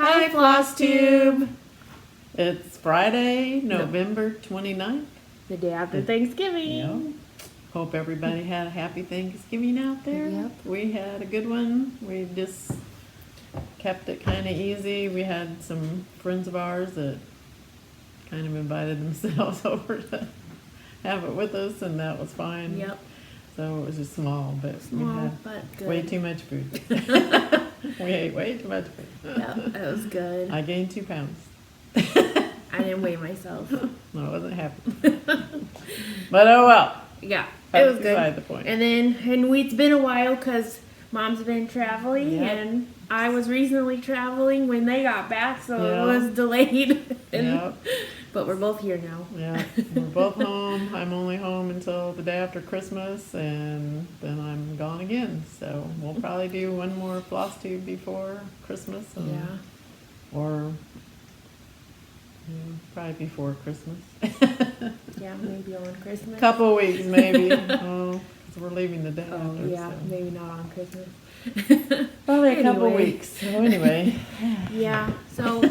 Hi, Flosstube. It's Friday, November 29th. The day after Thanksgiving. Yep. Hope everybody had a happy Thanksgiving out there. Yep. We had a good one. We just kept it kind of easy. We had some friends of ours that kind of invited themselves over to have it with us, and that was fine. Yep. So it was just small, but we had but good. way too much food. We ate way too much food. Yeah, it was good. I gained 2 pounds. I didn't weigh myself. No, I wasn't happy. But oh well. Yeah, it That's was good. beside the point. And it's been a while because Mom's been traveling, and I was recently traveling when they got back, so it was delayed. But we're both here now. Yeah, we're both home. I'm only home until the day after Christmas, and then I'm gone again. So we'll probably do one more Flosstube before Christmas. Or probably before Christmas. Yeah, maybe on Christmas. Couple weeks, maybe. Oh, 'cause we're leaving the day after. Yeah, so. maybe not on Christmas. Probably a couple weeks. So anyway. Yeah, so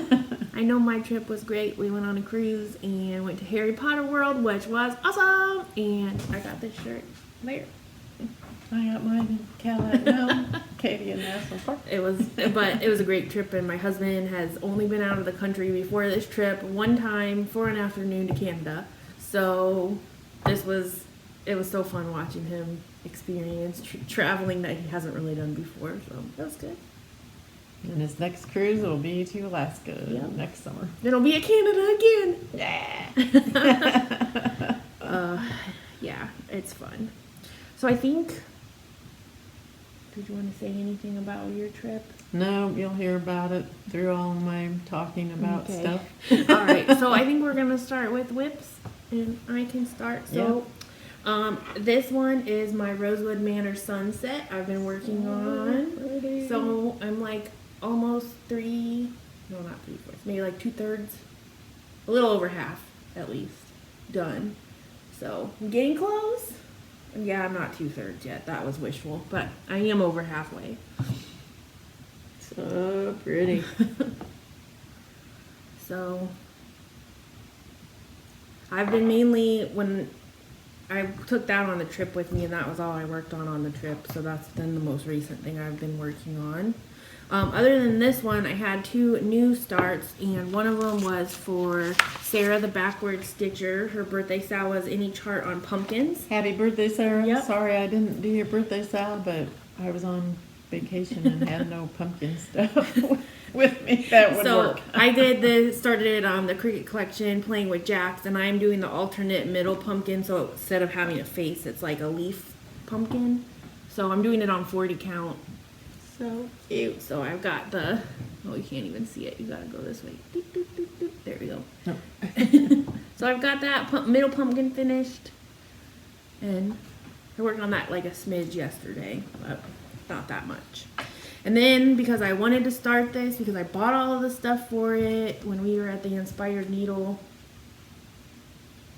I know my trip was great. We went on a cruise and went to Harry Potter World, which was awesome. And I got this shirt there. I got mine in Cadillac Mountain, Canadian National Park. It was a great trip, and my husband has only been out of the country before this trip one time for an afternoon to Canada. So it was so fun watching him experience traveling that he hasn't really done before. So that was good. And his next cruise will be to Alaska next summer. Then he'll be at Canada again. Yeah. Yeah, it's fun. So I think. Did you want to say anything about your trip? No, you'll hear about it through all my talking about stuff. All right, so I think we're going to start with whips, and I can start. So this one is my Rosewood Manor Sunset I've been working on. Pretty. So I'm like almost maybe like 2/3, a little over half at least, done. So I'm getting close. Yeah, I'm not 2/3 yet. That was wishful, but I am over halfway. So pretty. So I've been when I took that on the trip with me, and that was all I worked on the trip. So that's been the most recent thing I've been working on. Other than this one, I had 2 new starts, and one of them was for Sarah, the backward stitcher. Her birthday sal was any chart on pumpkins. Happy birthday, Sarah. Yep. Sorry I didn't do your birthday sal, but I was on vacation and had no pumpkin stuff with me. That would work. I started the Cricut collection playing with jacks, and I'm doing the alternate middle pumpkin, so instead of having a face, it's like a leaf pumpkin. So I'm doing it on 40 count. So cute. So I've got you can't even see it. You gotta go this way. Doop, doop, doop, doop. There we go. Oh. So I've got that middle pumpkin finished, and I worked on that like a smidge yesterday, but not that much. And then because I wanted to start this, because I bought all of the stuff for it when we were at the Inspired Needle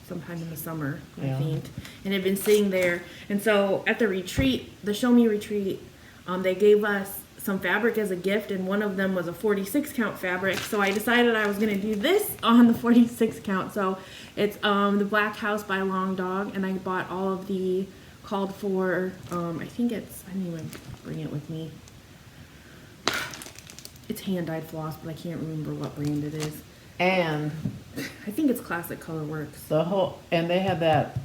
sometime in the summer, I think, and it had been sitting there. And so at the retreat, the Show Me retreat, they gave us some fabric as a gift, and one of them was a 46 count fabric. So I decided I was going to do this on the 46 count. So it's the Black House by Long Dog, and I bought all of the called for, I didn't even bring it with me. It's hand-dyed floss, but I can't remember what brand it is. And I think it's Classic Color Works. and they had that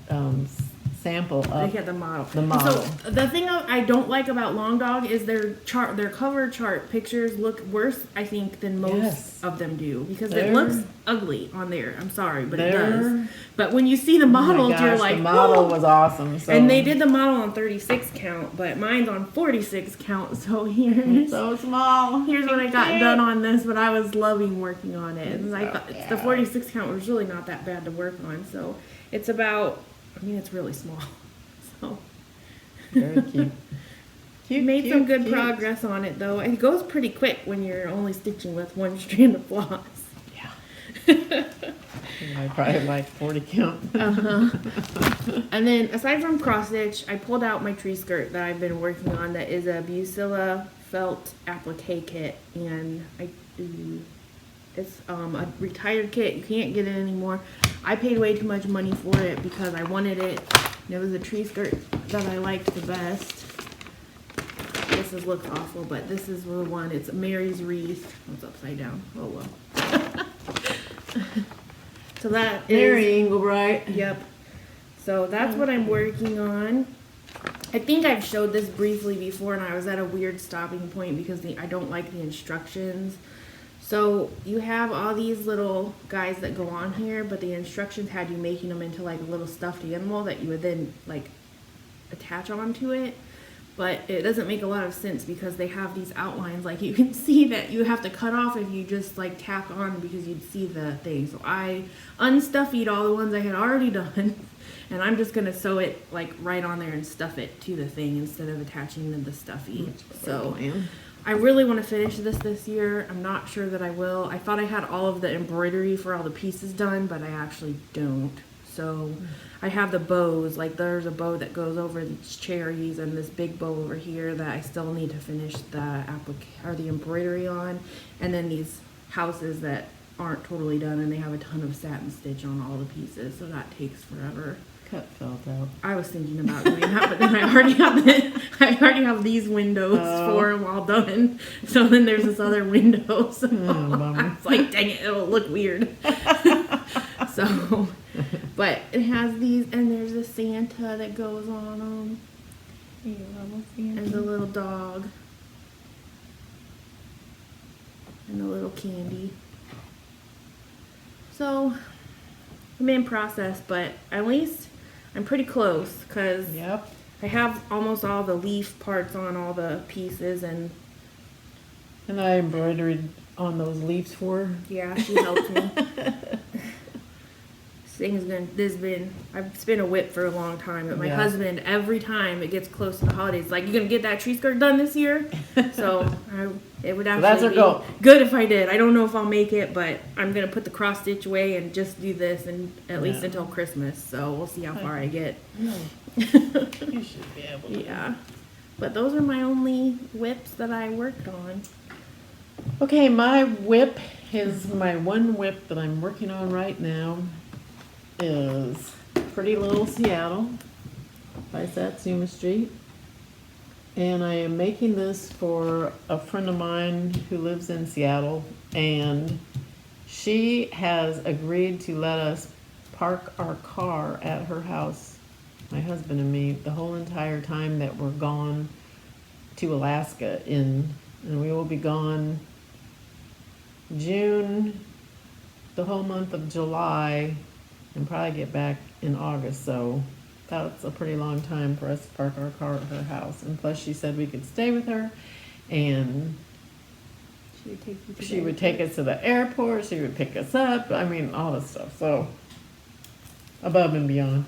sample of They had the model. The model. So the thing I don't like about Long Dog is their cover chart pictures look worse, I think, than most of them do, because it looks ugly on there. I'm sorry, but it does. But when you see the models, you're like, the model was awesome. So. And they did the model on 36 count, but mine's on 46 count. So here's so small. Here's what I got done on this, but I was loving working on it. And I thought the 46 count was really not that bad to work on. So it's about. It's really small. So very cute. Made some good progress on it, though. It goes pretty quick when you're only stitching with one strand of floss. Yeah. I probably like 40 count. And then aside from cross stitch, I pulled out my tree skirt that I've been working on. That is a Busilla felt applique kit, and it's a retired kit. You can't get it anymore. I paid way too much money for it because I wanted it. And it was a tree skirt that I liked the best. Looks awful, but this is the one. It's Mary's wreath. Oh, it's upside down. Oh well. So that is Mary Englebright. Yep. So that's what I'm working on. I think I've showed this briefly before, and I was at a weird stopping point because I don't like the instructions. So you have all these little guys that go on here, but the instructions had you making them into like a little stuffed animal that you would then like attach onto it. But it doesn't make a lot of sense because they have these outlines, like you can see that you have to cut off if you just like tack on because you'd see the thing. So I unstuffied all the ones I had already done, and I'm just gonna sew it like right on there and stuff it to the thing instead of attaching the stuffy. So I really want to finish this year. I'm not sure that I will. I thought I had all of the embroidery for all the pieces done, but I actually don't. So I have the bows, like there's a bow that goes over these cherries and this big bow over here that I still need to finish the embroidery on. And then these houses that aren't totally done, and they have a ton of satin stitch on all the pieces, so that takes forever. Cut felt out. I was thinking about doing that, but then I already have these windows for them all done. So then there's this other window. So I was like, dang it, it'll look weird. So, but it has these, and there's a Santa that goes on them. And the little dog. And the little candy. So, I'm in process, but at least I'm pretty close because I have almost all the leaf parts on all the pieces, and I embroidered on those leaves for her. Yeah, she helped me. I've been a whip for a long time, but my husband, every time it gets close to the holidays, like, you gonna get that tree skirt done this year? So it would actually be good if I did. I don't know if I'll make it, but I'm gonna put the cross stitch away and just do this, and at least until Christmas. So we'll see how far I get. You should be able to. Yeah, but those are my only whips that I worked on. Okay, my one whip that I'm working on right now is Pretty Little Seattle by Satsuma Street. And I am making this for a friend of mine who lives in Seattle, and she has agreed to let us park our car at her house, my husband and me, the whole entire time that we're gone to Alaska, and we will be gone June, the whole month of July, and probably get back in August. So that's a pretty long time for us to park our car at her house. And plus she said we could stay with her, and she would take us to the airport, she would pick us up, I mean, all this stuff. So above and beyond.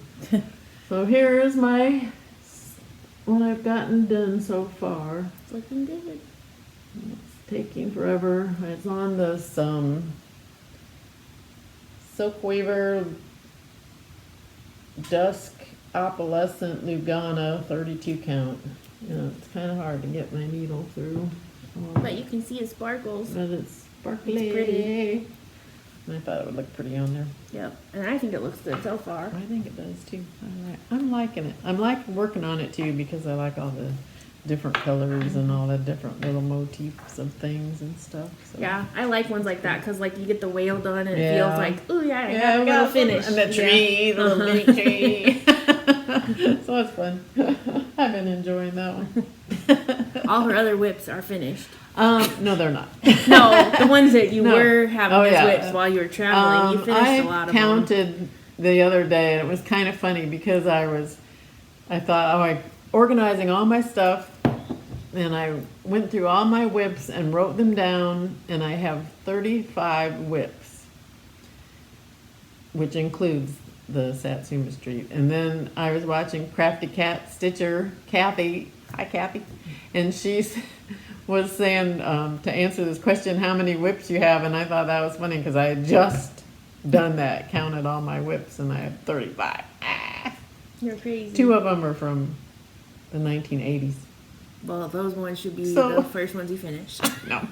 So here is what I've gotten done so far. It's looking good. It's taking forever. It's on this Silk Weaver Dusk Opalescent Lugana 32 count. You know, it's kind of hard to get my needle through. But you can see it sparkles. But it's sparkly. It's pretty. And I thought it would look pretty on there. Yep, and I think it looks good so far. I think it does too. I'm liking it. I'm liking working on it too because I like all the different colors and all the different little motifs of things and stuff. So. Yeah, I like ones like that because, like, you get the whale done and it feels like, oh yeah, I got a we little finish. And the tree, the little mini tree. So it's fun. I've been enjoying that one. All her other whips are finished. No, they're not. No, the ones that you were having as whips while you were traveling, you finished a lot of them. I counted the other day, and it was kind of funny because I thought, I'm organizing all my stuff, and I went through all my whips and wrote them down, and I have 35 whips, which includes the Satsuma Street. And then I was watching Crafty Cat Stitcher, Kathy, hi Kathy, and she was saying to answer this question, how many whips you have, and I thought that was funny because I had just done that, counted all my whips, and I had 35. You're crazy. 2 of them are from the 1980s. Well, those ones should be So- the first ones you finish. No,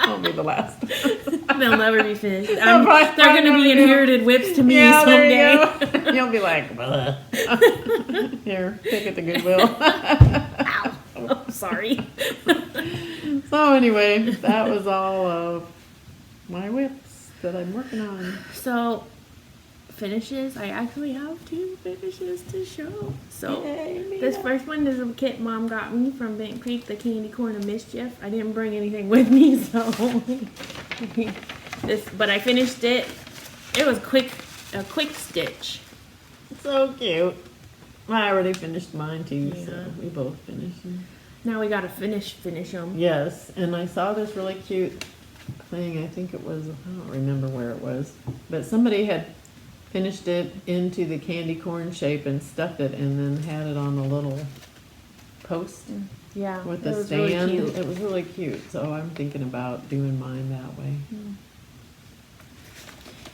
won't be the last. They'll never be finished. They'll probably They're going to never be do. inherited whips to me Yeah, someday. there you go. You'll be like, "Bleh." Here, take it to Goodwill. Ow. Oh, sorry. So anyway, that was all of my whips that I'm working on. So, finishes. I actually have 2 finishes to show. So, Yay, this Mina. first one is a kit Mom got me from Bent Creek, the Candy Corn of Mischief. I didn't bring anything with me, so but I finished it. It was a quick stitch. So cute. I already finished mine too, so Yeah. we both finished them. Now we gotta finish them. Yes, and I saw this really cute thing. I think it was, I don't remember where it was, but somebody had finished it into the candy corn shape and stuffed it and then had it on a little post Yeah, with it a was stand. really cute. It was really cute, so I'm thinking about doing mine that way.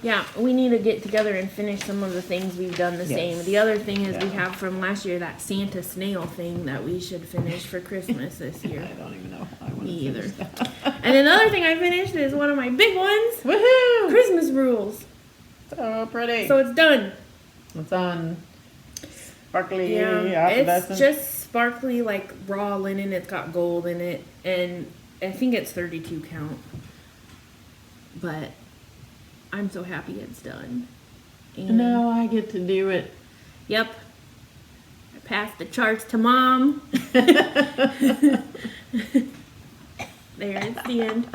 Yeah, we need to get together and finish some of the things we've done the Yes. same. The other thing is we Yeah. have from last year that Santa snail thing that we should finish for Christmas this year. I don't even know how I want Me to either. finish that. And then the other thing I finished is one of my big ones, Woohoo! Christmas rules. So pretty. So it's done. It's on sparkly Yeah, effervescent. it's just sparkly like raw linen. It's got gold in it, and I think it's 32 count. But I'm so happy it's done. And Now I get to do it. Yep. I passed the charts to Mom. There, it's the end.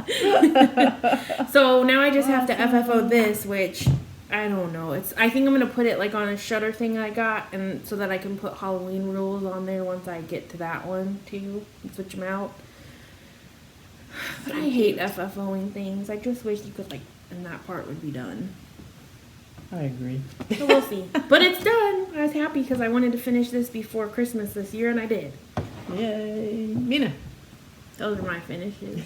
So now I just have to FFO this, which I don't know. I think I'm gonna put it like on a shutter thing I got, and so that I can put Halloween rules on there once I get to that one too, and switch them out. But I hate FFOing things. I just wish you could and that part would be done. I agree. So we'll see. But it's done. I was happy because I wanted to finish this before Christmas this year, and I did. Yay. Mina. Those are my finishes.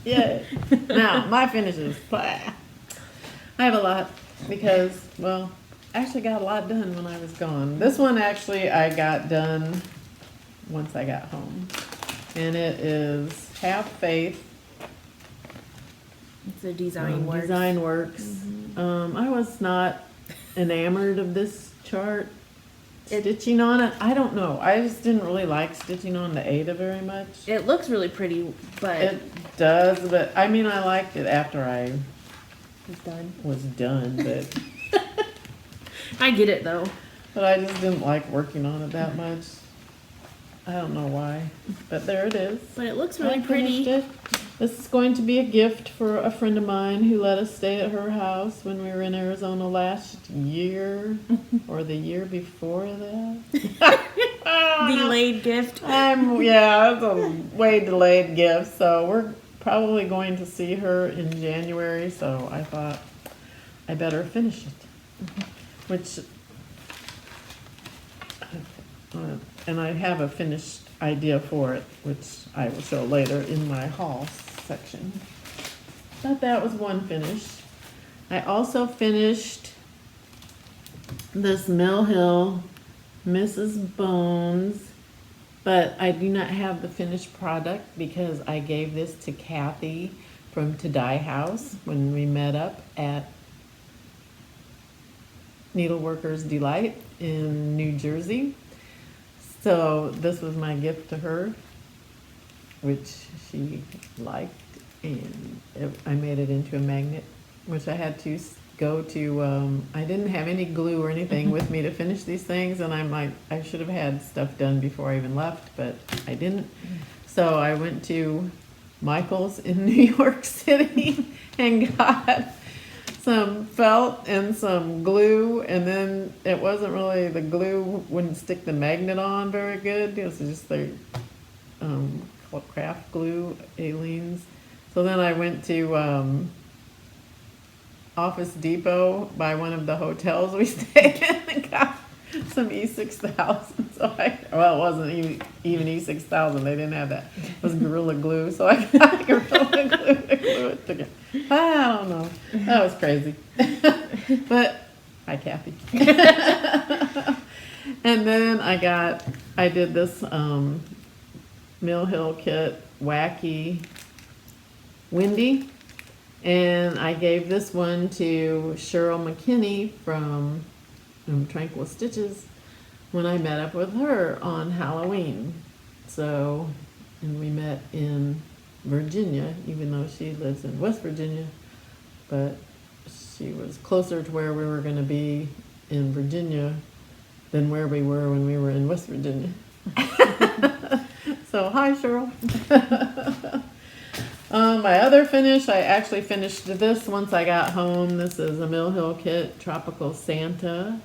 Yay. Now, my finishes. Blah. I have a lot because, well, I actually got a lot done when I was gone. This one actually I got done once I got home. And it is Have Faith. It's a design work. Design Works. I was not enamored of this chart. Stitching on it, I don't know. I just didn't really like stitching on the Ada very much. It looks really pretty, but It does, but I mean, I liked it after I it's done. was done, but I get it though. I just didn't like working on it that much. I don't know why, but there it is. But it looks I really finished pretty. it. This is going to be a gift for a friend of mine who let us stay at her house when we were in Arizona last year or the year before that. Delayed gift. Yeah, it's a way delayed gift. So we're probably going to see her in January. So I thought I better finish it, which, and I have a finished idea for it, which I will show later in my haul section. But that was one finish. I also finished this Mill Hill Mrs. Bones, but I do not have the finished product because I gave this to Kathy from To Dye House when we met up at Needleworkers Delight in New Jersey. So this was my gift to her, which she liked, and I made it into a magnet, which I had to go to, I didn't have any glue or anything with me to finish these things, and I'm like, I should have had stuff done before I even left, but I didn't. So I went to Michael's in New York City and got some felt and some glue, and then it wasn't really, the glue wouldn't stick the magnet on very good. It was just the craft glue, Aleene's. So then I went to Office Depot by one of the hotels we stayed in and got some E6000. So well, it wasn't even E6000. They didn't have that. It was Gorilla Glue. So I got Gorilla Glue to glue it together. I don't know. That was crazy. But hi, Kathy. And then I did this Mill Hill Kit Wacky Windy. And I gave this one to Cheryl McKinney from Tranquil Stitches when I met up with her on Halloween. So, and we met in Virginia, even though she lives in West Virginia, but she was closer to where we were going to be in Virginia than where we were when we were in West Virginia. So, hi, Cheryl. My other finish, I actually finished this once I got home. This is a Mill Hill Kit Tropical Santa.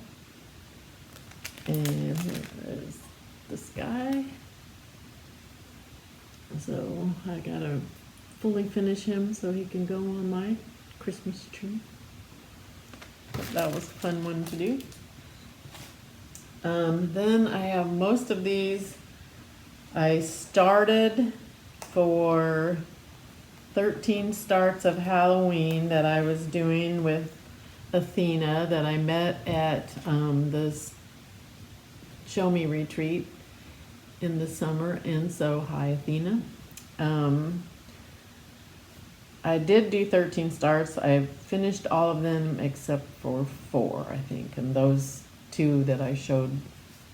And here is this guy. So I gotta fully finish him so he can go on my Christmas tree. But that was a fun one to do. Then I have most of these. I started for 13 starts of Halloween that I was doing with Athena that I met at this Show Me retreat in the summer. And so, hi Athena. I did do 13 starts. I finished all of them except for 4, I think. And those 2 that I showed,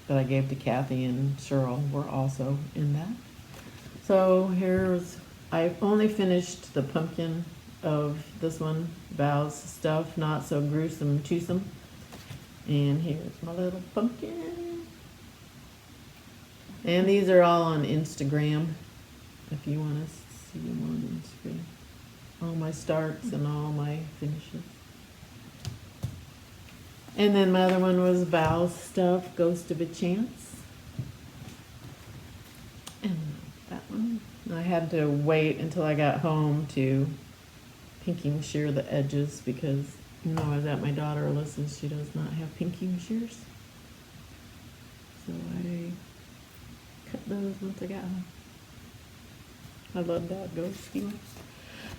that I gave to Kathy and Cheryl, were also in that. So here's, I only finished the pumpkin of this one, Val's stuff, Not So Gruesome Twosome. And here's my little pumpkin. And these are all on Instagram, if you want to see them on Instagram. All my starts and all my finishes. And then my other one was Val's stuff, Ghost of a Chance. And that one, I had to wait until I got home to pinking shear the edges because, you know, I was at my daughter Alyssa's, she does not have pinking shears. So I cut those once I got home. I love that ghosty one.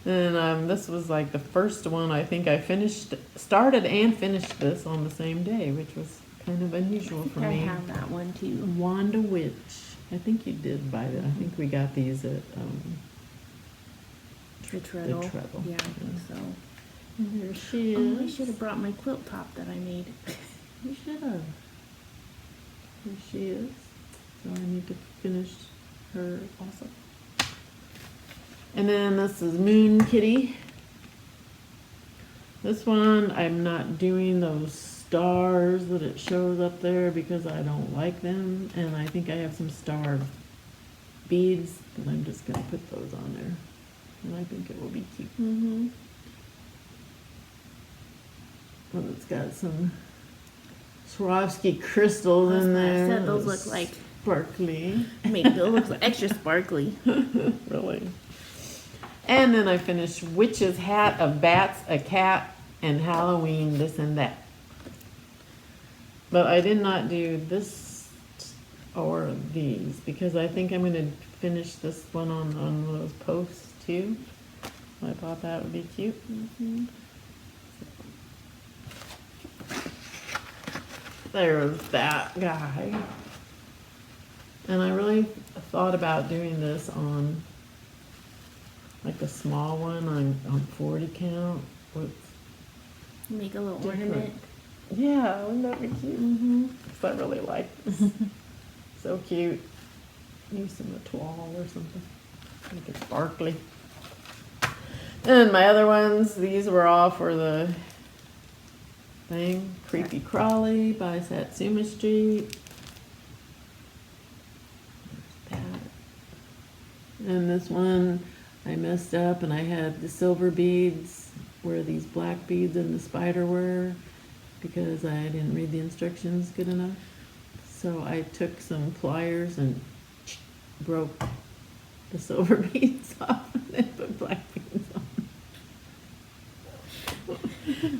And this was like the first one I think I started and finished this on the same day, which was kind of unusual for me. I have that one too. Wanda Witch. I think you did buy that. I think we got these at The Treadle. The Treadle. Yeah, I think so. And there she is. Oh, I should have brought my quilt top that I made. You should have. There she is. So I need to finish her also. And then this is Moon Kitty. This one, I'm not doing those stars that it shows up there because I don't like them. And I think I have some star beads, but I'm just going to put those on there. And I think it will be cute. Mm-hmm. Well, it's got some Swarovski crystals in there. I said those look like sparkly. Make it look like extra sparkly. Really. And then I finished Witch's Hat of Bats, a Cat, and Halloween, this and that. But I did not do this or these because I think I'm going to finish this one on one of those posts too. I thought that would be cute. Mm-hmm. There's that guy. And I really thought about doing this on like a small one on 40 count with Make a little different. ornament. Yeah, wouldn't that be cute? Mm-hmm. Because I really like this. So cute. Use some toile or something. Make it sparkly. And my other ones, these were all for the thing. Creepy Crawly by Satsuma Street. There's that. And this one I messed up and I had the silver beads where these black beads in the spider were because I didn't read the instructions good enough. So I took some pliers and broke the silver beads off and then put black beads on.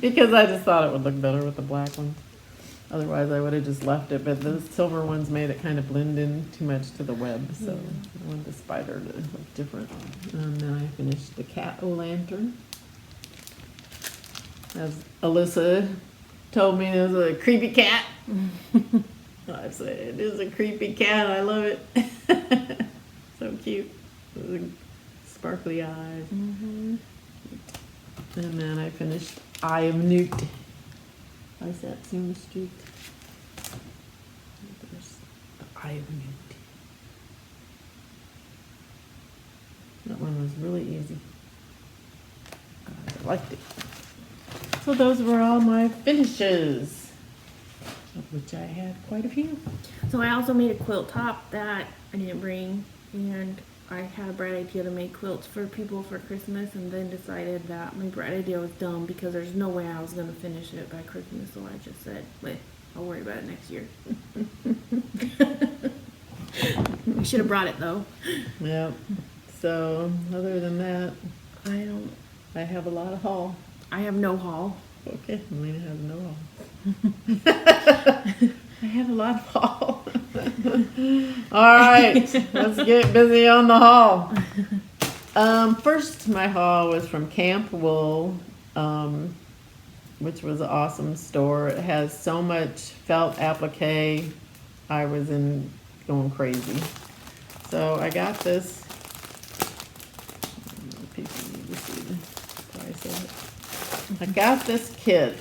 Because I just thought it would look better with the black ones. Otherwise I would have just left it, but the silver ones made it kind of blend in too much to the web, so I wanted the spider to look different. And then I finished the cat o-lantern. As Alyssa told me, it was a creepy cat. I said, it is a creepy cat, I love it. So cute. The sparkly eyes. Mm-hmm. And then I finished Eye of Newt by Satsuma Street. There's the Eye of Newt. That one was really easy. I liked it. So those were all my finishes, of which I had quite a few. So I also made a quilt top that I didn't bring, and I had a bright idea to make quilts for people for Christmas, and then decided that my bright idea was dumb because there's no way I was going to finish it by Christmas, so I just said, wait, I'll worry about it next year. I should have brought it though. Yep. So other than that, I have a lot of haul. I have no haul. Okay, Melina has no haul. I have a lot of haul. All right, let's get busy on the haul. First, my haul was from Camp Wool, which was an awesome store. It has so much felt applique. I was going crazy. So I got this. People need to see the price of it. I got this kit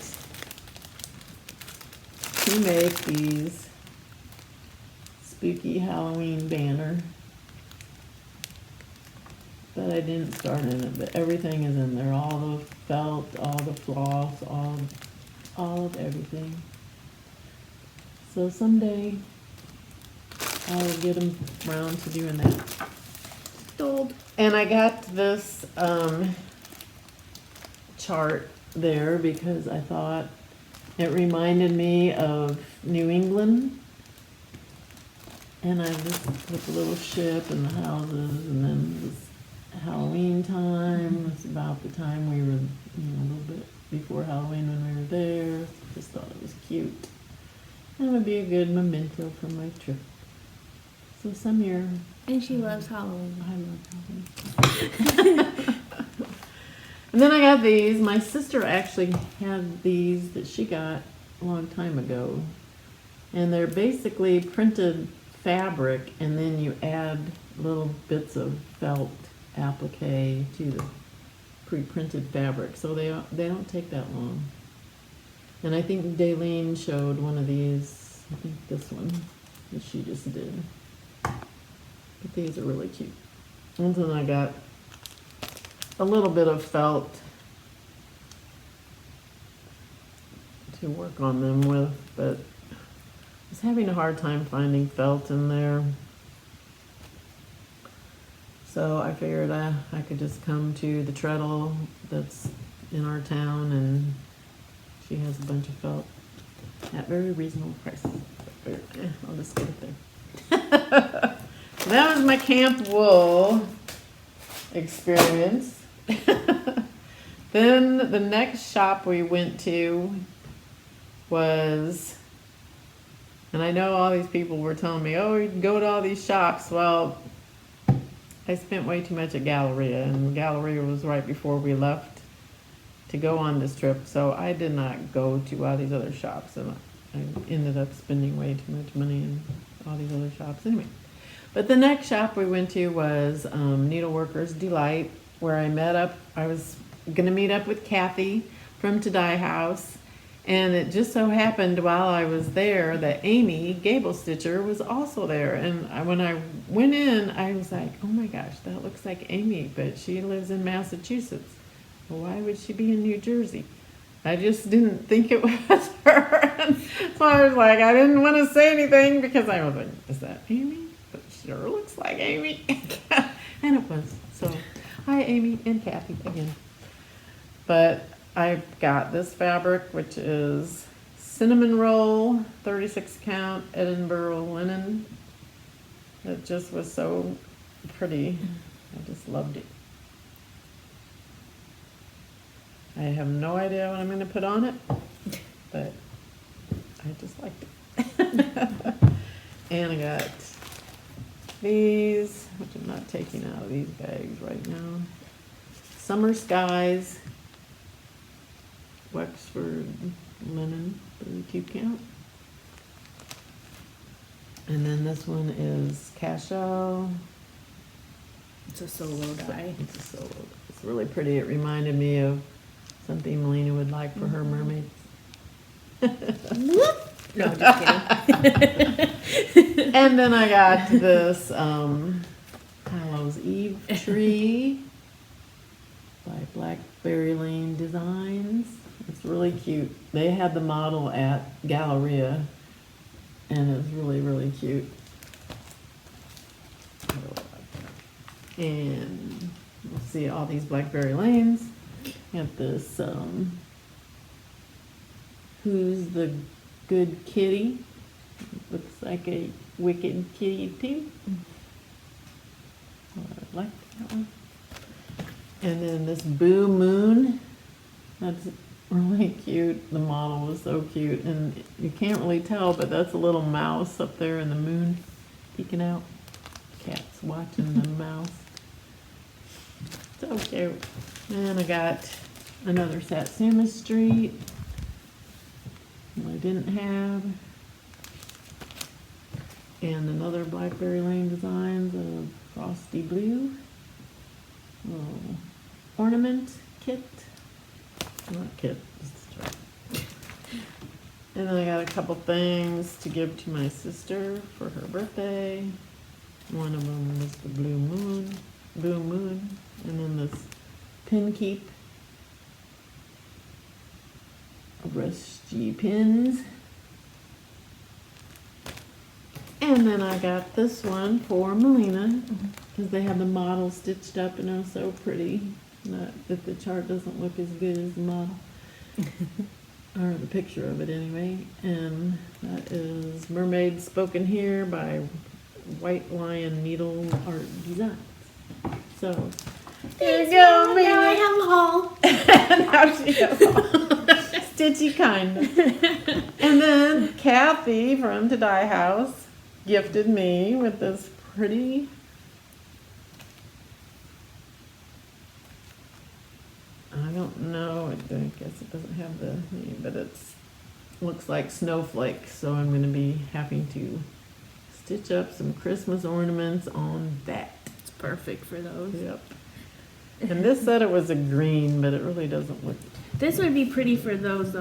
to make these spooky Halloween banner, but I didn't start in it, but everything is in there. All the felt, all the floss, all of everything. So someday I will get them around to doing that. Sold. And I got this chart there because I thought it reminded me of New England. And I just put the little ship and the houses, and then it was Halloween time. It's about the time we were, a little bit before Halloween when we were there. Just thought it was cute. And it would be a good memento for my trip. So some year. And she loves Halloween. I love Halloween. And then I got these. My sister actually had these that she got a long time ago. And they're basically printed fabric, and then you add little bits of felt applique to the pre-printed fabric. So they don't take that long. And I think Daleen showed one of these. I think this one that she just did. But these are really cute. And then I got a little bit of felt to work on them with, but I was having a hard time finding felt in there. So I figured I could just come to the Treadle that's in our town, and she has a bunch of felt at very reasonable prices. I'll just get it there. That was my Camp Wool experience. Then the next shop we went to was, and I know all these people were telling me, oh, you can go to all these shops. Well, I spent way too much at Galleria, and Galleria was right before we left to go on this trip, so I did not go to all these other shops, and I ended up spending way too much money in all these other shops anyway. But the next shop we went to was Needleworkers Delight, where I was going to meet up with Kathy from To Dye House, and it just so happened while I was there that Amy Gable Stitcher was also there. And when I went in, I was like, oh my gosh, that looks like Amy, but she lives in Massachusetts. Well, why would she be in New Jersey? I just didn't think it was her. And so I was like, I didn't want to say anything because I was like, is that Amy? But it sure looks like Amy. And it was. So, hi Amy and Kathy again. But I got this fabric, which is cinnamon roll, 36 count Edinburgh linen. It just was so pretty. I just loved it. I have no idea what I'm going to put on it, but I just liked it. And I got these, which I'm not taking out of these bags right now. Summer Skies, Wexford linen, 32 count. And then this one is Cashel, It's a solo dye. It's a solo. It's really pretty. It reminded me of something Melina would like for her mermaids. No, just kidding. And then I got this Hallows Eve tree by Blackberry Lane Designs. It's really cute. They had the model at Galleria, and it's really, really cute. And we'll see all these Blackberry Lanes. Got this Who's the Good Kitty? Looks like a wicked kitty too. I like that one. And then this Boo Moon. That's really cute. The model was so cute. And you can't really tell, but that's a little mouse up there in the moon peeking out. Cat's watching the mouse. So cute. And I got another Satsuma Street. I didn't have. And another Blackberry Lane Designs of Frosty Blue. Little ornament kit. Not kit, just a stripe. And then I got a couple things to give to my sister for her birthday. One of them was the Blue Moon. And then this pin keep. Rusty pins. And then I got this one for Melina because they have the model stitched up and it was so pretty. Not that the chart doesn't look as good as the model. Or the picture of it anyway. And that is Mermaid Spoken Here by White Lion Needle Art Designs. So there you go, Melina. Now I have a haul. Now she has a haul. Stitchy kindness. And then Kathy from To Dye House gifted me with this pretty I don't know, I guess it doesn't have the name, but it's looks like snowflakes, so I'm going to be having to stitch up some Christmas ornaments on that. It's perfect for those. Yep. And this said it was a green, but it really doesn't look. This would be pretty for those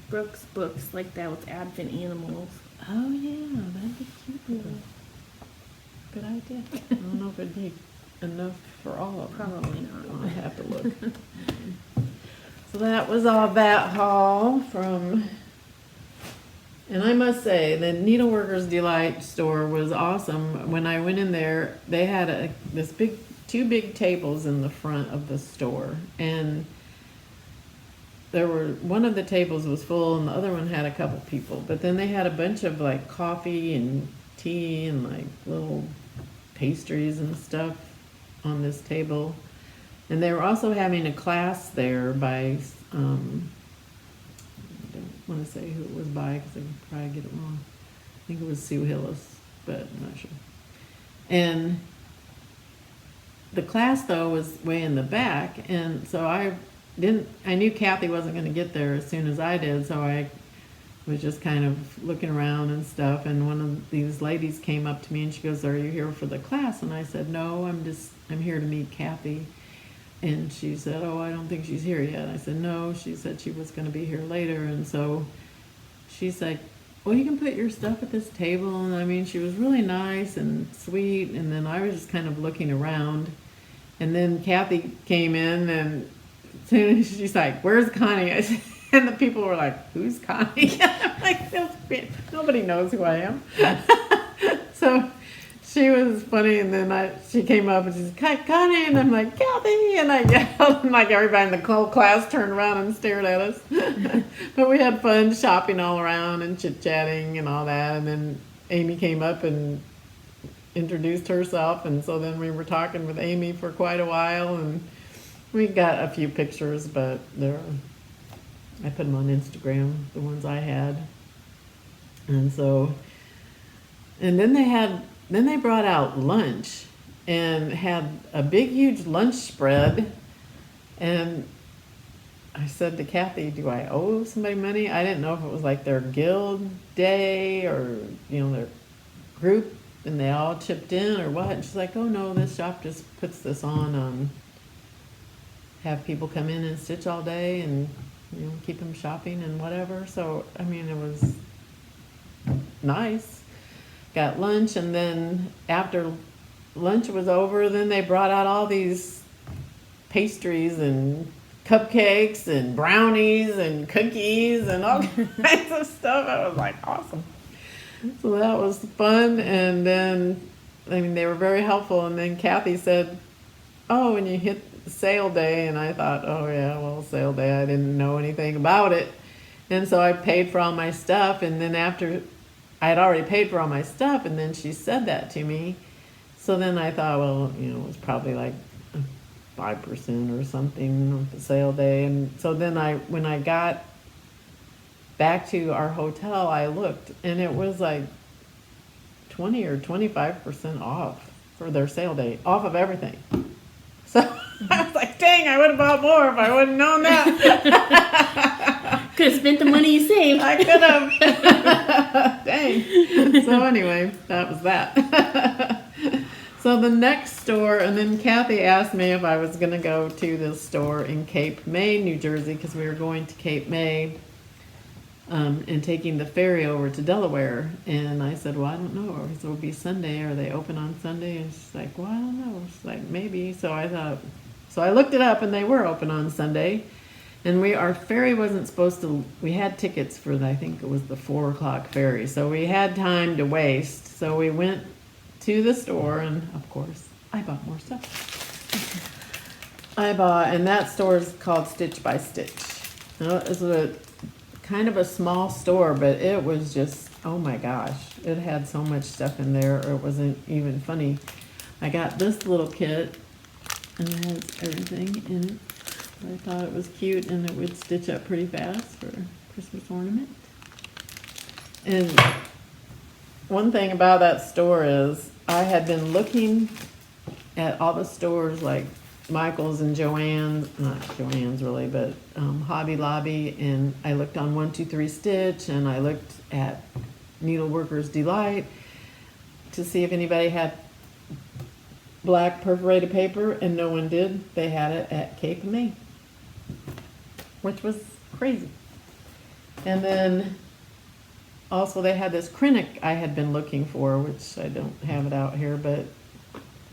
Brooks books like that with Advent animals. Oh yeah, that'd be cute. Good idea. I don't know if it'd be enough for all of them. Probably not. I'll have to look. So that was all that haul from, and I must say the Needleworkers Delight store was awesome. When I went in there, they had two big tables in the front of the store, and one of the tables was full and the other one had a couple people, but then they had a bunch of like coffee and tea and like little pastries and stuff on this table. And they were also having a class there by I don't want to say who it was by because I could probably get it wrong. I think it was Sue Hillis, but I'm not sure. And the class though was way in the back, and so I knew Kathy wasn't going to get there as soon as I did, so I was just kind of looking around and stuff, and one of these ladies came up to me and she goes, "Are you here for the class?" And I said, "No, I'm here to meet Kathy." And she said, "Oh, I don't think she's here yet." And I said, "No, she said she was going to be here later." And so she's like, "Well, you can put your stuff at this table." And I mean, she was really nice and sweet, and then I was just kind of looking around, and then Kathy came in, and as soon as she's like, "Where's Connie?" I said, and the people were like, "Who's Connie?" I'm like, nobody knows who I am. So she was funny, and then she came up and she's like, "Connie," and I'm like, "Kathy," and I yelled, and like everybody in the whole class turned around and stared at us. But we had fun shopping all around and chit-chatting and all that, and then Amy came up and introduced herself, and so then we were talking with Amy for quite a while, and we got a few pictures, but I put them on Instagram, the ones I had. And so, and then they brought out lunch and had a big, huge lunch spread. And I said to Kathy, "Do I owe somebody money?" I didn't know if it was like their guild day or, their group and they all chipped in or what? And she's like, oh no, this shop just puts this on, have people come in and stitch all day and, you know, keep them shopping and whatever. So, I mean, it was nice. Got lunch, and then after lunch was over, then they brought out all these pastries and cupcakes and brownies and cookies and all kinds of stuff. It was like awesome. So that was fun. And then, I mean, they were very helpful. And then Kathy said, oh, when you hit sale day, and I thought, oh yeah, well, sale day, I didn't know anything about it. And so I paid for all my stuff, and then after I had already paid for all my stuff, and then she said that to me. So then I thought, well, you know, it was probably like 5% or something on the sale day. And so then when I got back to our hotel, I looked, and it was like 20 or 25% off for their sale day, off of everything. So I was like, dang, I would have bought more if I wouldn't known that. Could have spent the money you saved. I could have. Dang. So anyway, that was that. So the next store, and then Kathy asked me if I was going to go to this store in Cape May, New Jersey, because we were going to Cape May and taking the ferry over to Delaware. And I said, well, I don't know. So it would be Sunday. Are they open on Sunday? And she's like, well, I don't know. She's like, maybe. So I thought, so I looked it up, and they were open on Sunday. And our ferry wasn't supposed to, we had tickets for, I think it was the 4 o'clock ferry. So we had time to waste. So we went to the store, and of course, I bought more stuff. And that store is called Stitch by Stitch. Now, it was a kind of a small store, but it was just, oh my gosh, it had so much stuff in there, it wasn't even funny. I got this little kit, and it has everything in it. I thought it was cute, and it would stitch up pretty fast for a Christmas ornament. And one thing about that store is I had been looking at all the stores like Michael's and Joann's, not Joann's really, but Hobby Lobby, and I looked on 123 Stitch, and I looked at Needleworker's Delight to see if anybody had black perforated paper, and no one did. They had it at Cape May, which was crazy. And then also they had this Krennic I had been looking for, which I don't have it out here, but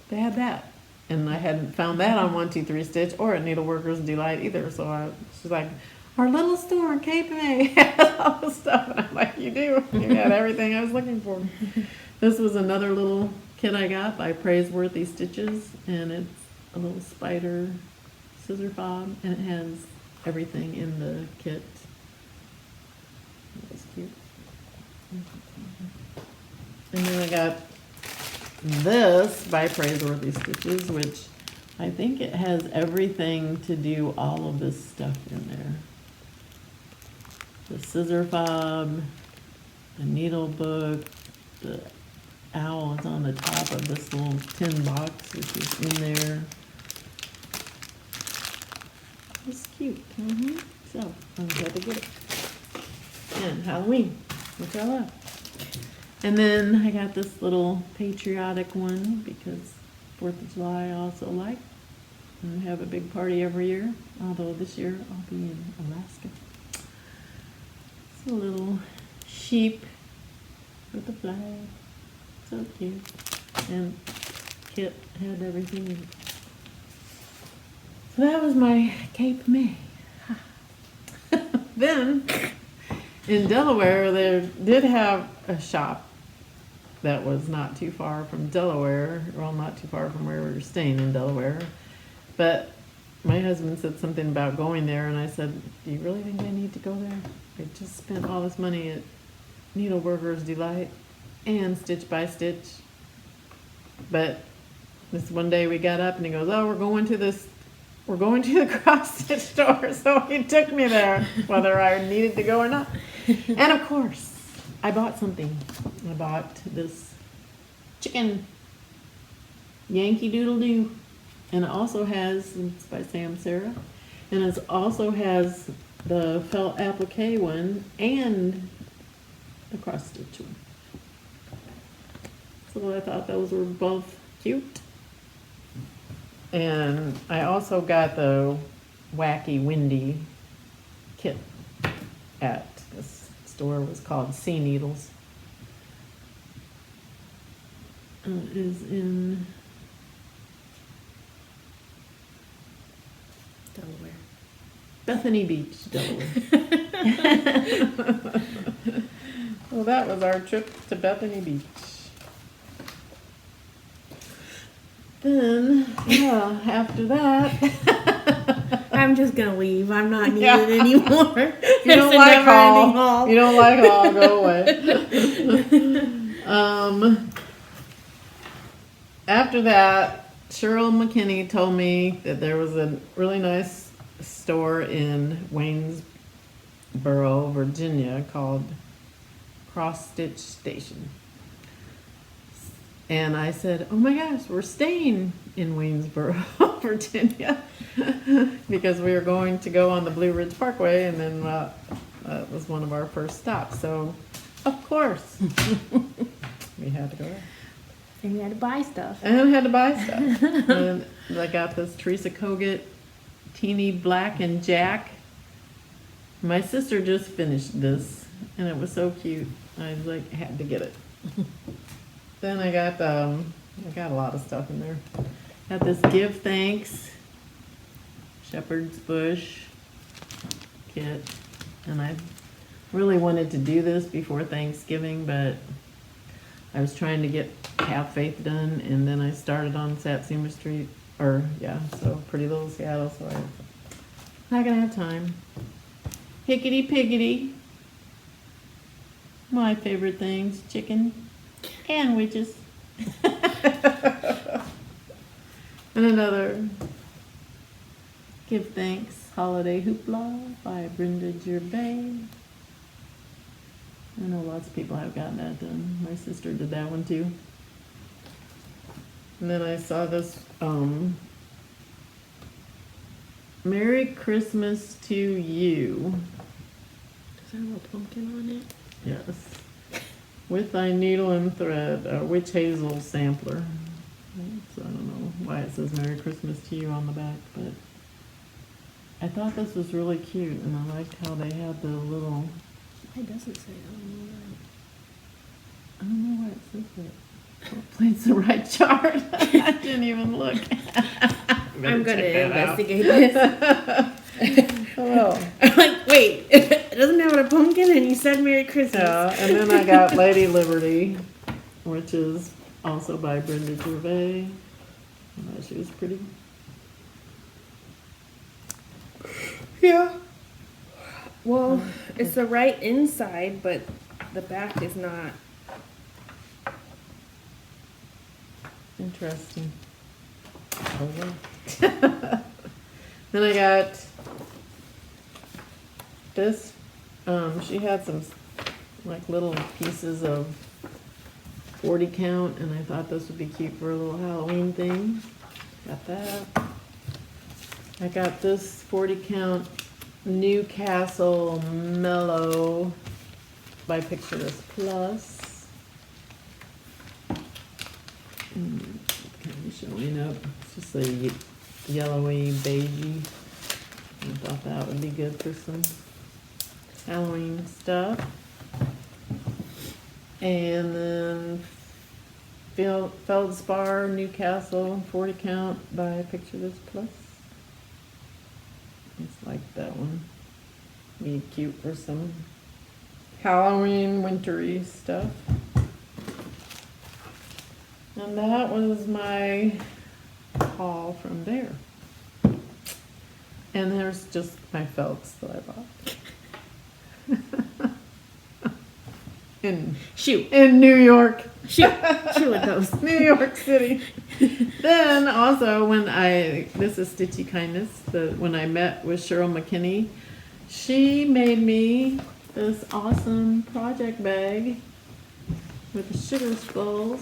they had that. And I hadn't found that on 123 Stitch or at Needleworker's Delight either. So she's like, our little store in Cape May has all this stuff. And I'm like, you do. You had everything I was looking for. This was another little kit I got by Praiseworthy Stitches, and it's a little spider scissor fob, and it has everything in the kit. That was cute. And then I got this by Praiseworthy Stitches, which I think it has everything to do all of this stuff in there. The scissor fob, the needle book, the owl is on the top of this little tin box, which is in there. It's cute. So I'm glad to get it. And Halloween, which I love. And then I got this little patriotic one because 4th of July I also like. And we have a big party every year, although this year I'll be in Alaska. It's a little sheep with a flag. So cute. And kit had everything in it. So that was my Cape May. Then in Delaware, they did have a shop that was not too far from Delaware. Well, not too far from where we were staying in Delaware. But my husband said something about going there, and I said, do you really think I need to go there? I just spent all this money at Needleworker's Delight and Stitch by Stitch. But this one day we got up and he goes, oh, we're going to the cross stitch store. So he took me there, whether I needed to go or not. And of course, I bought something. I bought this chicken Yankee Doodle Doo. And it also has, it's by Sam Sarah, and it also has the felt applique one and the cross stitch one. So I thought those were both cute. And I also got the Wacky Windy kit at this store. It was called Sea Needles. It is in Delaware. Bethany Beach, Delaware. Well, that was our trip to Bethany Beach. Then, yeah, after that, I'm just gonna leave. I'm not needed Yeah. anymore. you don't like haul. You don't like haul. Go away. After that, Cheryl McKinney told me that there was a really nice store in Waynesboro, Virginia, called Cross Stitch Station. And I said, oh my gosh, we're staying in Waynesboro, Virginia, because we were going to go on the Blue Ridge Parkway, and then that was one of our first stops. So, of course, we had to go there. And you had to buy stuff. And I had to buy stuff. And I got this Teresa Kogut Teeny Black and Jack. My sister just finished this, and it was so cute. I like had to get it. Then I got a lot of stuff in there. Got this Give Thanks Shepherd's Bush kit, and I really wanted to do this before Thanksgiving, but I was trying to get Have Faith done, and then I started on Satsuma Street, so Pretty Little Seattle, so I'm not gonna have time. Hickety Piggety. My favorite things, chicken and witches. And another Give Thanks Holiday Hoopla by Brenda Gervais. I know lots of people have gotten that done. My sister did that one too. And then I saw this Merry Christmas to You. Does that have a pumpkin on it? Yes. With Thy Needle and Thread, a Witch Hazel sampler. So I don't know why it says Merry Christmas to You on the back, but I thought this was really cute, and I liked how they had the little... It doesn't say that. I don't know why it says that. Hopefully it's the right chart. I didn't even look. I'm going to investigate this. Well, I'm like, wait, it doesn't have a pumpkin and you said Merry Christmas. yeah, and then I got Lady Liberty, which is also by Brenda Gervais. I thought she was pretty. Yeah. Well, it's the right inside, but the back is not. Interesting. Oh, yeah. Then I got this. She had some like little pieces of 40 count, and I thought this would be cute for a little Halloween thing. Got that. I got this 40 count Newcastle Mellow by Pictureless Plus. Kind of showing up. It's just a yellowy, beigey. I thought that would be good for some Halloween stuff. And then Feldspar Newcastle 40 count by Pictureless Plus. It's like that one. Be cute for some Halloween wintry stuff. And that was my haul from there. And there's just my felts that I bought. In New York. Shoot with those. New York City. Then also this is Stitchy Kindness, when I met with Cheryl McKinney, she made me this awesome project bag with the sugar skulls.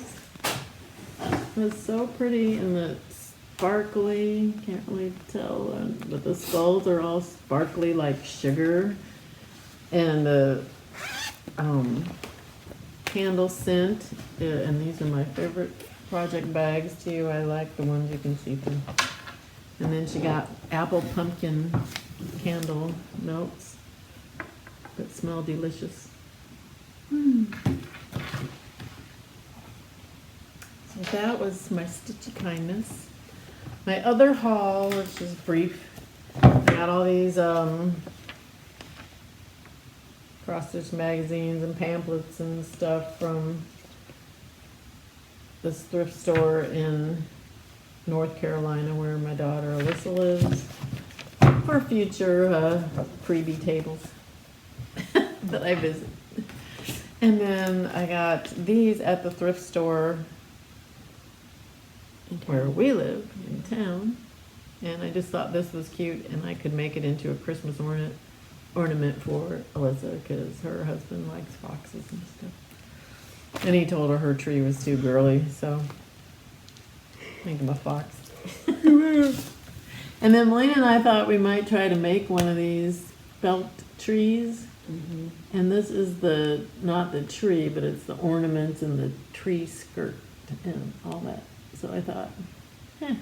It was so pretty, and it's sparkly, can't really tell, but the skulls are all sparkly like sugar. And the candle scent, and these are my favorite project bags too. I like the ones you can see through. And then she got apple pumpkin candle notes that smell delicious. So that was my stitchy kindness. My other haul, which is brief, I got all these cross-stitch magazines and pamphlets and stuff from this thrift store in North Carolina where my daughter Alyssa lives for future freebie tables that I visit. And then I got these at the thrift store where we live in town, and I just thought this was cute and I could make it into a Christmas ornament for Alyssa because her husband likes foxes and stuff. And he told her tree was too girly, so make him a fox. And then Melina and I thought we might try to make one of these felt trees. And this is not the tree, but it's the ornaments and the tree skirt and all that. So I thought, I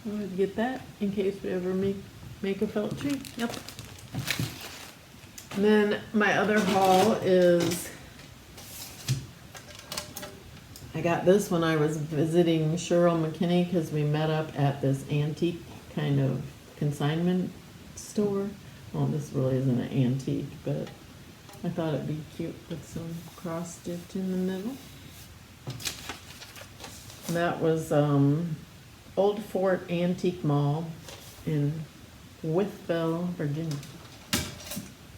would get that in case we ever make a felt tree. Yep. And then my other haul is, I got this when I was visiting Cheryl McKinney because we met up at this antique kind of consignment store. Well, this really isn't an antique, but I thought it'd be cute with some cross stitch in the middle. And that was Old Fort Antique Mall in Wytheville, Virginia.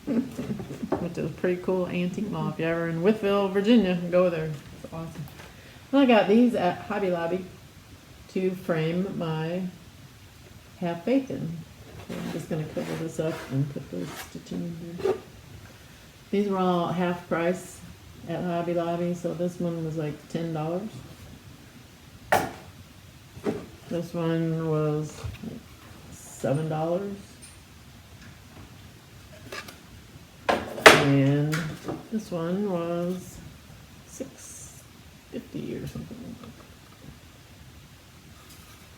Which is a pretty cool antique mall. If you're ever in Wytheville, Virginia, go there. It's awesome. And I got these at Hobby Lobby to frame my Have Faith in. So I'm just going to cover this up and put those stitching in there. These were all half price at Hobby Lobby, so this one was like $10. This one was like $7. And this one was $6.50 or something like that.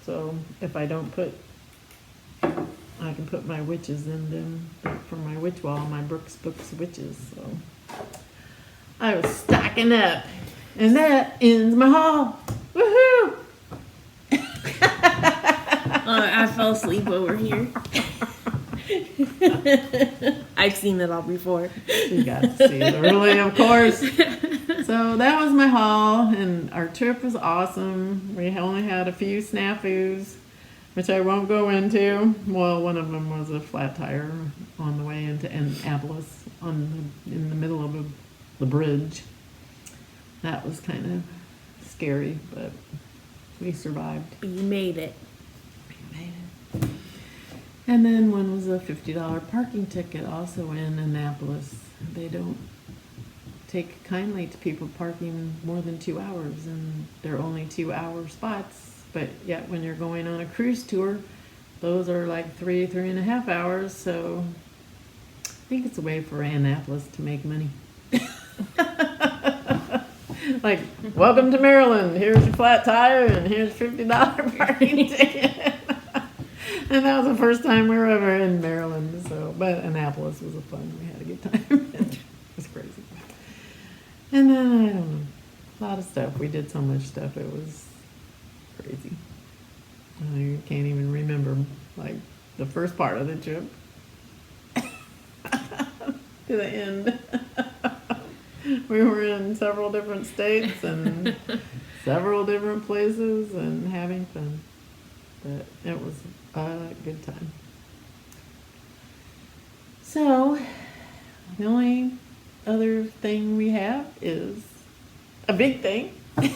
So if I don't put, I can put my witches in them for my witch wall, my Brooks Books witches. So I was stocking up, and that ends my haul. Woohoo! I fell asleep over here. I've seen it all before. You got to see it early, of course. So that was my haul, and our trip was awesome. We only had a few snafus, which I won't go into. Well, one of them was a flat tire on the way into Annapolis in the middle of the bridge. That was kind of scary, but we survived. You made it. And then one was a $50 parking ticket also in Annapolis. They don't take kindly to people parking more than 2 hours, and they're only 2-hour spots. But yet when you're going on a cruise tour, those are like 3.5 hours. So I think it's a way for Annapolis to make money. Like, welcome to Maryland. Here's your flat tire, and here's $50 parking ticket. And that was the first time we were ever in Maryland. So, but Annapolis was fun. We had a good time. It was crazy. And then I don't know, a lot of stuff. We did so much stuff. It was crazy. I can't even remember like the first part of the trip to the end. We were in several different states and several different places and having fun. But it was a good time. So, the only other thing we have is a big thing. 2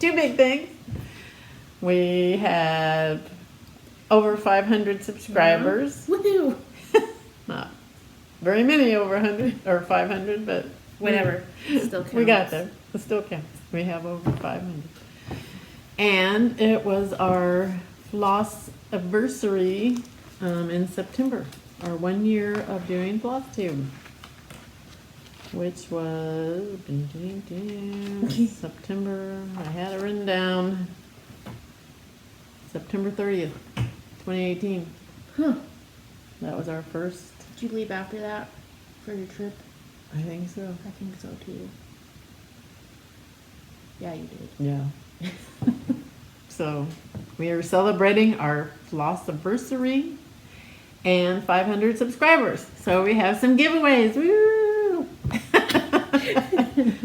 big things. We have over 500 subscribers. Woohoo! Not very many over 100 or 500, but Whatever. Still counts. we got there. It still counts. We have over 500. And it was our Floss anniversary in September. Our 1 year of doing Flosstube. which was September, I had it written down, September 30th, 2018. Huh. That was our first, Did you leave after that for your trip? I think so. I think so too. Yeah, you did. Yeah. So we are celebrating our Floss anniversary and 500 subscribers. So we have some giveaways. Woo!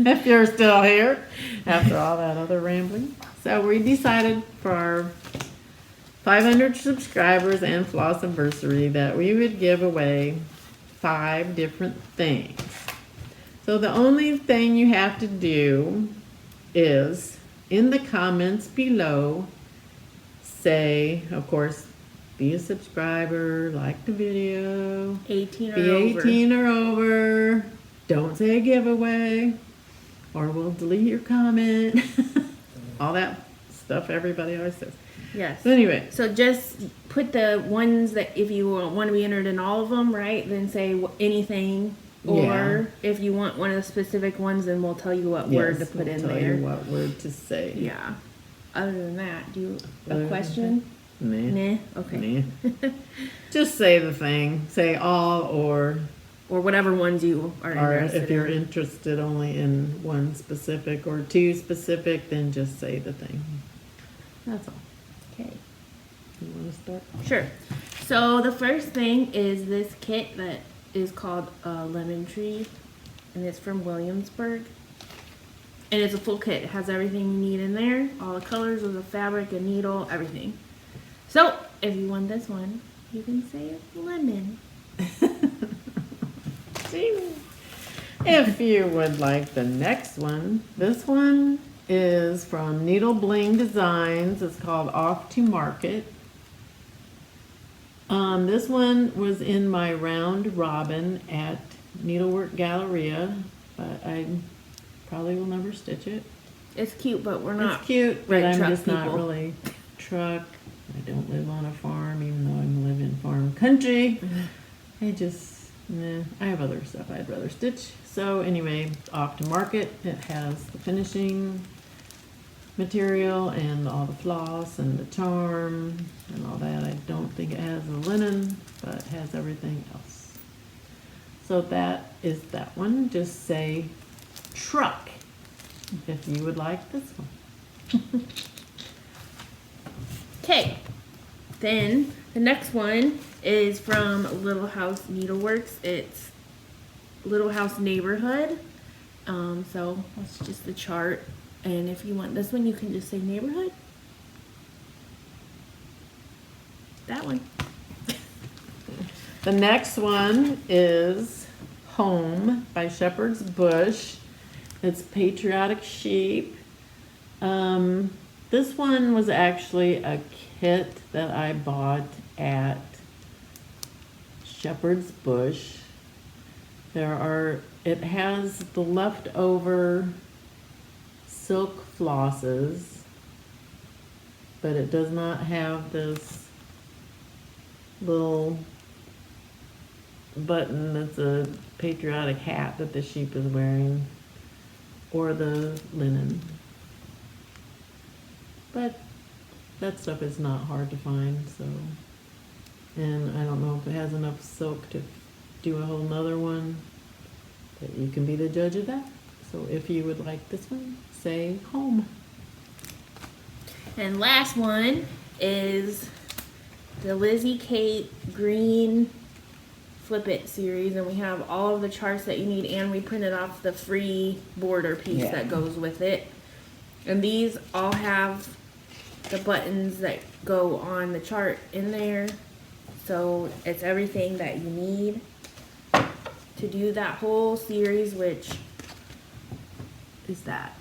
If you're still here after all that other rambling. So we decided for our 500 subscribers and Floss anniversary that we would give away 5 different things. So the only thing you have to do is in the comments below say, of course, be a subscriber, like the video, 18 or be over. 18 or over, don't say giveaway, or we'll delete your comment. All that stuff everybody always says. Yes. So anyway, So just put the ones that if you want to be entered in all of them, right? Then say anything. Or Yeah. if you want one of the specific ones, then we'll tell you what word to yes, put we'll in tell there. you what word to say. Yeah. Other than that, do you Other a than question? Nah. Nah. Okay. Nah. Just say the thing. Say all or Or whatever ones you are Or interested if you're in. interested only in one specific or 2 specific, then just say the thing. That's all. Okay. You want to start? Sure. So the first thing is this kit that is called Lemon Tree, and it's from Williamsburg. And it's a full kit. It has everything you need in there. All the colors of the fabric, a needle, everything. So if you want this one, you can say lemon. If you would like the next one, this one is from Needle Bling Designs. It's called Off to Market. This one was in my round robin at Needlework Galleria, but I probably will never stitch it. It's cute, but we're not. It's cute, but right I'm truck just not people. really truck. I don't live on a farm, even though I live in farm country. I just, nah, I have other stuff I'd rather stitch. So anyway, Off to Market. It has the finishing material and all the floss and the charm and all that. I don't think it has the linen, but it has everything else. So that is that one. Just say truck if you would like this one. Okay. Then the next one is from Little House Needleworks. It's Little House Neighborhood. So that's just the chart. And if you want this one, you can just say neighborhood. That one. The next one is Home by Shepherd's Bush. It's Patriotic Sheep. This one was actually a kit that I bought at Shepherd's Bush. It has the leftover silk flosses, but it does not have this little button that's a patriotic hat that the sheep is wearing, or the linen. But that stuff is not hard to find, so. And I don't know if it has enough silk to do a whole nother one, but you can be the judge of that. So if you would like this one, say home. And last one is the Lizzie Kate Green Flip It series, and we have all of the charts that you need, and we printed off the free border piece Yeah. that goes with it. And these all have the buttons that go on the chart in there, so it's everything that you need to do that whole series, which is that.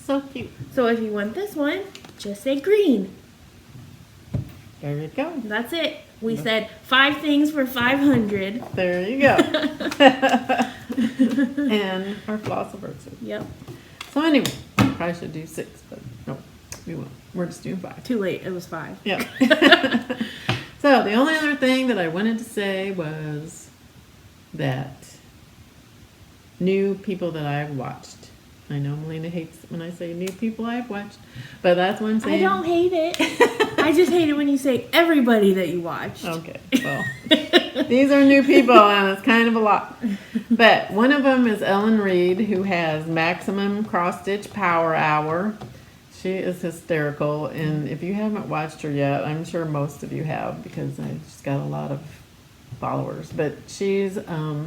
So cute. So if you want this one, just say green. There you go. That's it. We said 5 things for 500. There you go. And our floss anniversary. Yep. So anyway, probably should do 6, but no, we won't. We're just doing 5. Too late. It was 5. Yeah. So the only other thing that I wanted to say was that new people that I've watched. I know Melina hates when I say new people I've watched, but that's what I'm saying. I don't hate it. I just hate it when you say everybody that you watched. Okay, well, these are new people, and it's kind of a lot. But one of them is Ellen Reid, who has Maximum Cross Stitch Power Hour. She is hysterical, and if you haven't watched her yet, I'm sure most of you have because she's got a lot of followers. But she's a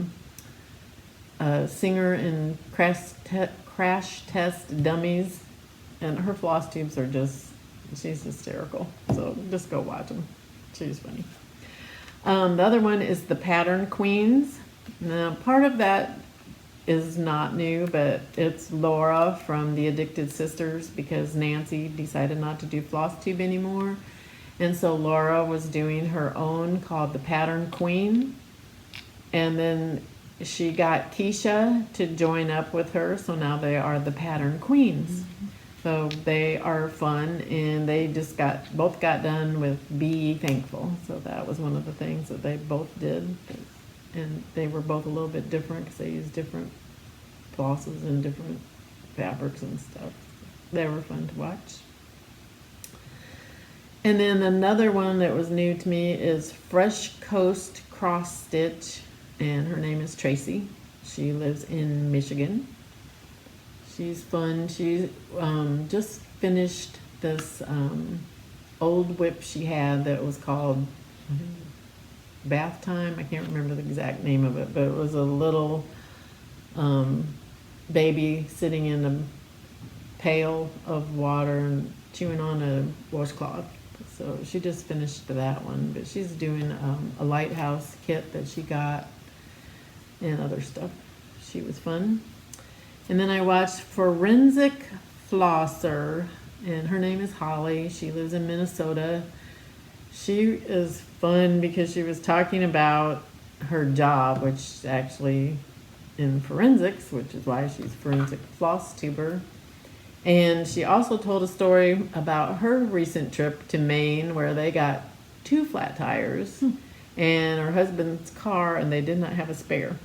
singer in Crash Test Dummies, and her floss tubes are she's hysterical. So just go watch them. She's funny. The other one is the Pattern Queens. Now, part of that is not new, but it's Laura from the Addicted Sisters because Nancy decided not to do Flosstube anymore. And so Laura was doing her own called the Pattern Queen. And then she got Keisha to join up with her, so now they are the Pattern Queens. So they are fun, and they just both got done with Be Thankful. So that was one of the things that they both did. And they were both a little bit different because they used different flosses and different fabrics and stuff. They were fun to watch. And then another one that was new to me is Fresh Coast Cross Stitch, and her name is Tracy. She lives in Michigan. She's fun. She just finished this old whip she had that was called Bath Time. I can't remember the exact name of it, but it was a little baby sitting in a pail of water and chewing on a washcloth. So she just finished that one, but she's doing a lighthouse kit that she got and other stuff. She was fun. And then I watched Forensic Flosser, and her name is Holly. She lives in Minnesota. She is fun because she was talking about her job, which actually in forensics, which is why she's forensic floss tuber. And she also told a story about her recent trip to Maine where they got 2 flat tires and her husband's car, and they did not have a spare.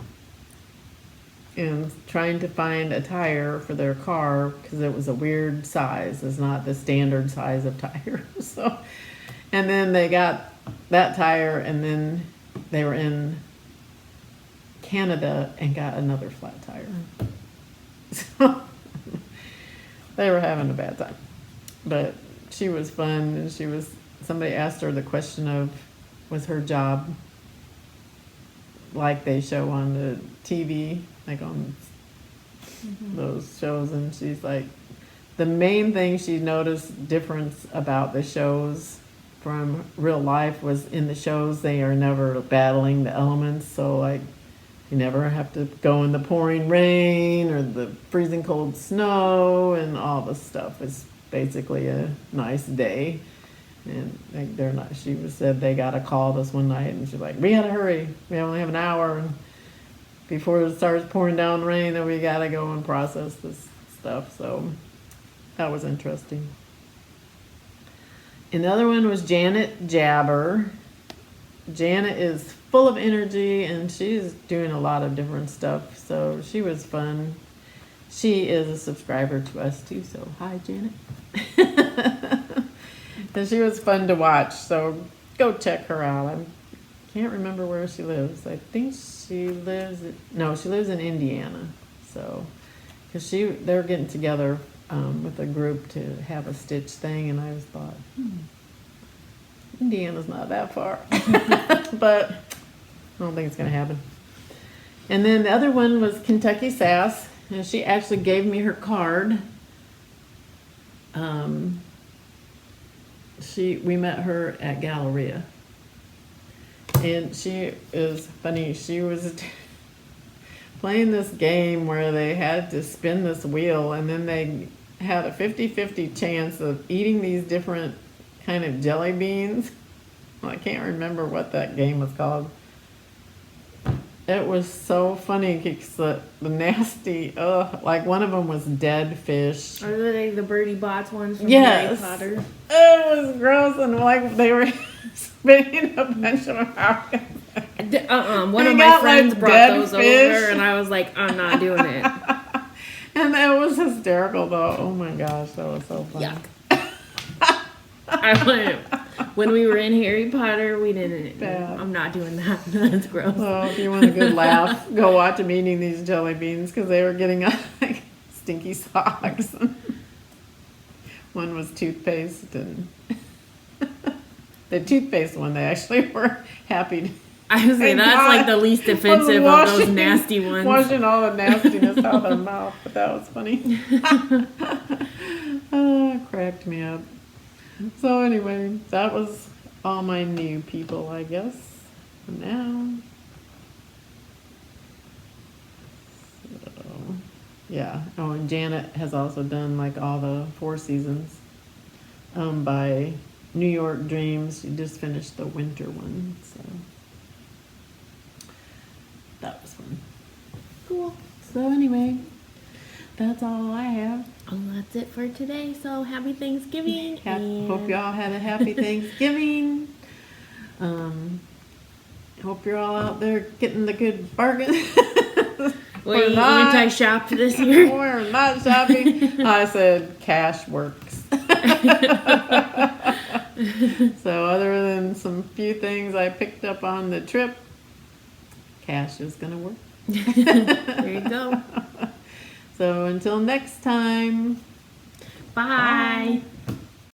And trying to find a tire for their car because it was a weird size. It's not the standard size of tire. So, and then they got that tire, and then they were in Canada and got another flat tire. So they were having a bad time. But she was fun, and somebody asked her the question of, was her job like they show on the TV, like on those shows, and she's like, the main thing she noticed difference about the shows from real life was in the shows they are never battling the elements, so like you never have to go in the pouring rain or the freezing cold snow, and all the stuff is basically a nice day. And like said they got a call this one night, and she's like, we gotta hurry, we only have an hour, and before it starts pouring down rain, then we gotta go and process this stuff. So that was interesting. Another one was Janet Jabber. Janet is full of energy, and she's doing a lot of different stuff, so she was fun. She is a subscriber to us too, so hi Janet. And she was fun to watch, so go check her out. I can't remember where she lives. I think she lives in Indiana. So, because they're getting together with a group to have a stitch thing, and I just thought, Indiana's not that far. But I don't think it's going to happen. And then the other one was Kentucky Sass, and she actually gave me her card. We met her at Galleria, and she is funny. She was playing this game where they had to spin this wheel, and then they had a 50-50 chance of eating these different kind of jelly beans. Well, I can't remember what that game was called. It was so funny because the nasty, like one of them was dead fish. Are they the Birdie Bots ones from Yes. Harry Potter? It was gross, and like they were spitting a bunch of them out. One They of my got, friends like, brought dead those fish. over, and I was like, I'm not doing it. And it was hysterical though. Oh my gosh, that was so funny. Yuck. I went when we were in Harry Potter. We didn't. Bad. I'm not doing that. That's gross. So if you want a good laugh, go watch them eating these jelly beans because they were getting like stinky socks. One was toothpaste, and the toothpaste one they actually were happy to. I was saying that's like the least offensive of those nasty ones. Washing all the nastiness out of their mouth, but that was funny. Oh, it cracked me up. So anyway, that was all my new people, I guess. For now. So, yeah. Oh, and Janet has also done like all the 4 seasons. By New York Dreams. She just finished the winter one, so. That was fun. Cool. So anyway, that's all I have. Oh, that's it for today. So happy Thanksgiving. Hope y'all had a happy Thanksgiving. Hope you're all out there getting the good bargain. Were you anti-shop this year? We're not shopping. I said cash works. So other than some few things I picked up on the trip, cash is gonna work. There you go. So until next time. Bye. Bye.